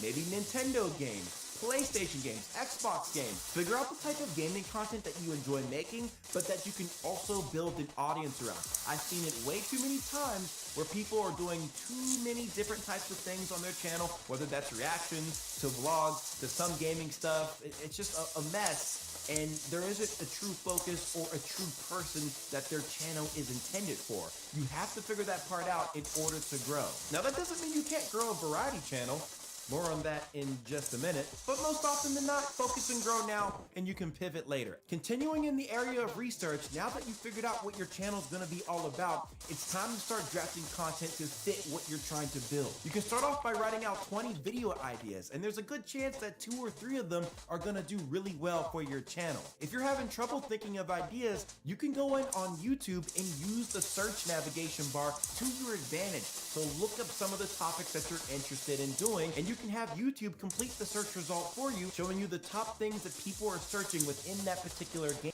maybe Nintendo games, PlayStation games, Xbox games. Figure out the type of gaming content that you enjoy making, but that you can also build an audience around. I've seen it way too many times where people are doing too many different types of things on their channel, whether that's reactions, to vlogs, to some gaming stuff. It's just a mess, and there isn't a true focus or a true person that their channel is intended for. You have to figure that part out in order to grow. Now, that doesn't mean you can't grow a variety channel. More on that in just a minute, but most often than not, focus and grow now, and you can pivot later. Continuing in the area of research, now that you've figured out what your channel is going to be all about, it's time to start drafting content to fit what you're trying to build. You can start off by writing out 20 video ideas, and there's a good chance that 2 or 3 of them are going to do really well for your channel. If you're having trouble thinking of ideas, you can go in on YouTube and use the search navigation bar to your advantage. So look up some of the topics that you're interested in doing, and you can have YouTube complete the search result for you, showing you the top things that people are searching within that particular game.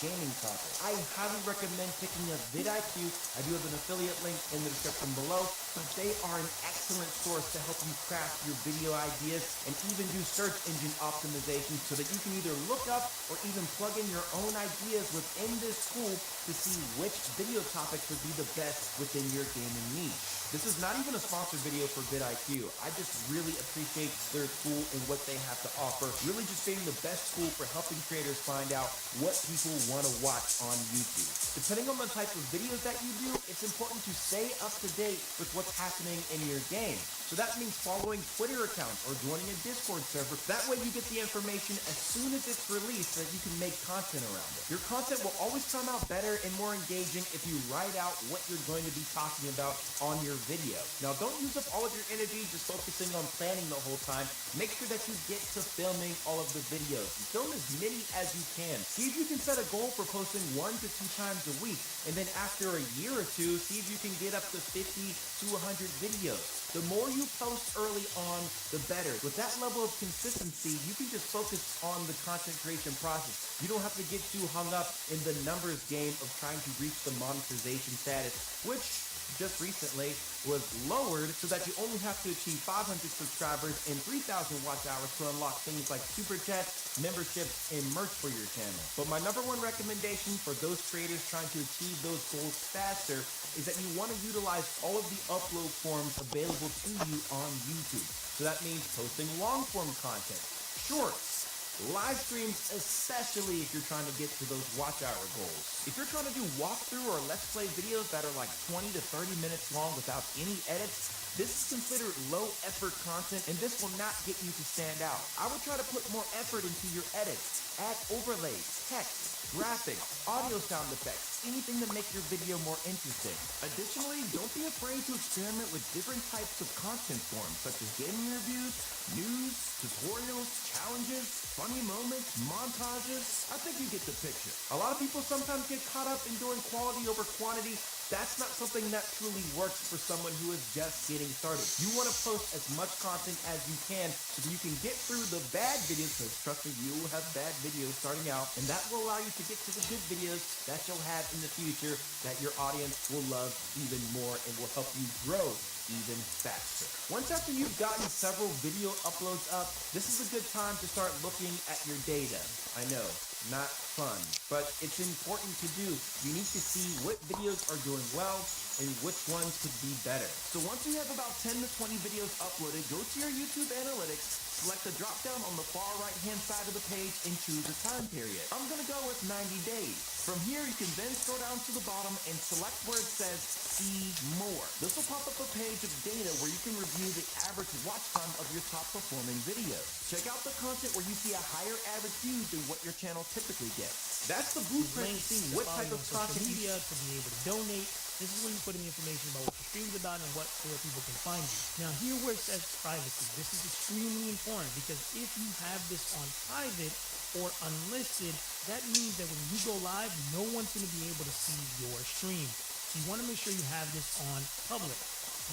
Gaming topic. I highly recommend picking up vidIQ. I do have an affiliate link in the description below, but they are an excellent source to help you craft your video ideas and even do search engine optimization so that you can either look up or even plug in your own ideas within this tool to see which video topics would be the best within your gaming niche. This is not even a sponsored video for vidIQ. I just really appreciate their tool and what they have to offer. Really just being the best tool for helping creators find out what people want to watch on YouTube. Depending on the type of videos that you do, it's important to stay up to date with what's happening in your game. So that means following Twitter accounts or joining a Discord server. That way you get the information as soon as it's released so that you can make content around it. Your content will always come out better and more engaging if you write out what you're going to be talking about on your video. Now, don't use up all of your energy just focusing on planning the whole time. Make sure that you get to filming all of the videos. Film as many as you can. See if you can set a goal for posting 1 to 2 times a week. And then after a year or two, see if you can get up to 50 to 100 videos. The more you post early on, the better. With that level of consistency, you can just focus on the content creation process. You don't have to get too hung up in the numbers game of trying to reach the monetization status, which just recently was lowered so that you only have to achieve 500 subscribers and 3,000 watch hours to unlock things like super chats, memberships, and merch for your channel. But my number one recommendation for those creators trying to achieve those goals faster is that you want to utilize all of the upload forms available to you on YouTube. So that means posting long form content, shorts, live streams, especially if you're trying to get to those watch hour goals. If you're trying to do walkthrough or let's play videos that are like 20 to 30 minutes long without any edits, this is considered low effort content and this will not get you to stand out. I would try to put more effort into your edits. Add overlays, text, graphics, audio sound effects, anything to make your video more interesting. Additionally, don't be afraid to experiment with different types of content forms such as gaming reviews, news, tutorials, challenges, funny moments, montages. I think you get the picture. A lot of people sometimes get caught up in doing quality over quantity. That's not something that truly works for someone who is just getting started. You want to post as much content as you can so that you can get through the bad videos, because trust me, you will have bad videos starting out, and that will allow you to get to the good videos that you'll have in the future that your audience will love even more and will help you grow even faster. Once after you've gotten several video uploads up, this is a good time to start looking at your data. I know, not fun, but it's important to do. You need to see what videos are doing well and which ones could be better. So once you have about 10 to 20 videos uploaded, go to your YouTube analytics, select the drop down on the far right hand side of the page and choose a time period. I'm gonna go with 90 days. From here, you can then scroll down to the bottom and select where it says see more. This will pop up a page of data where you can review the average watch time of your top performing videos. Check out the content where you see a higher average views than what your channel typically gets. That's the blueprint to see what type of content media to be able to donate. This is where you put in the information about what your stream's about and where people can find you. Now here where it says privacy, this is extremely important because if you have this on private or unlisted, that means that when you go live, no one's going to be able to see your stream. So you want to make sure you have this on public.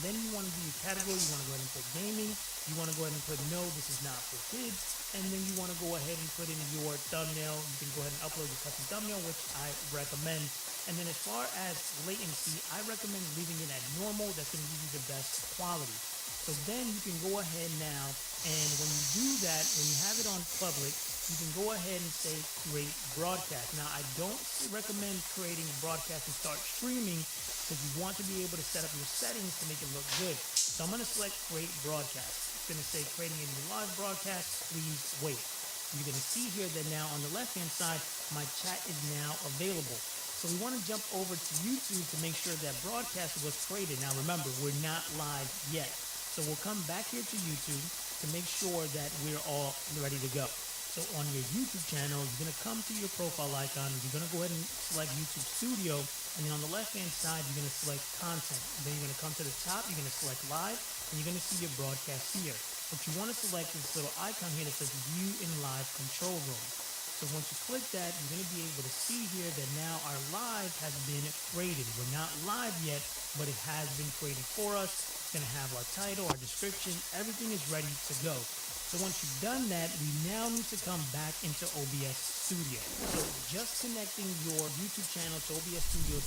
Then you want to do your category, you want to go ahead and put gaming, you want to go ahead and put no, this is not for kids, and then you want to go ahead and put in your thumbnail. You can go ahead and upload your custom thumbnail, which I recommend. And then as far as latency, I recommend leaving it at normal. That's going to give you the best quality. So then you can go ahead now, and when you do that, when you have it on public, you can go ahead and say create broadcast. Now I don't recommend creating a broadcast and start streaming because you want to be able to set up your settings to make it look good. So I'm going to select create broadcast. It's going to say creating a new live broadcast, please wait. You're going to see here that now on the left hand side, my chat is now available. So we want to jump over to YouTube to make sure that broadcast was created. Now remember, we're not live yet. So we'll come back here to YouTube to make sure that we're all ready to go. So on your YouTube channel, you're going to come to your profile icon. You're going to go ahead and select YouTube Studio. And then on the left-hand side, you're going to select content. Then you're going to come to the top. You're going to select live. And you're going to see your broadcast here. But you want to select this little icon here that says view in live control room. So once you click that, you're going to be able to see here that now our live has been created. We're not live yet, but it has been created for us. It's going to have our title, our description. Everything is ready to go. So once you've done that, we now need to come back into OBS Studio. So just connecting your YouTube channel to OBS Studio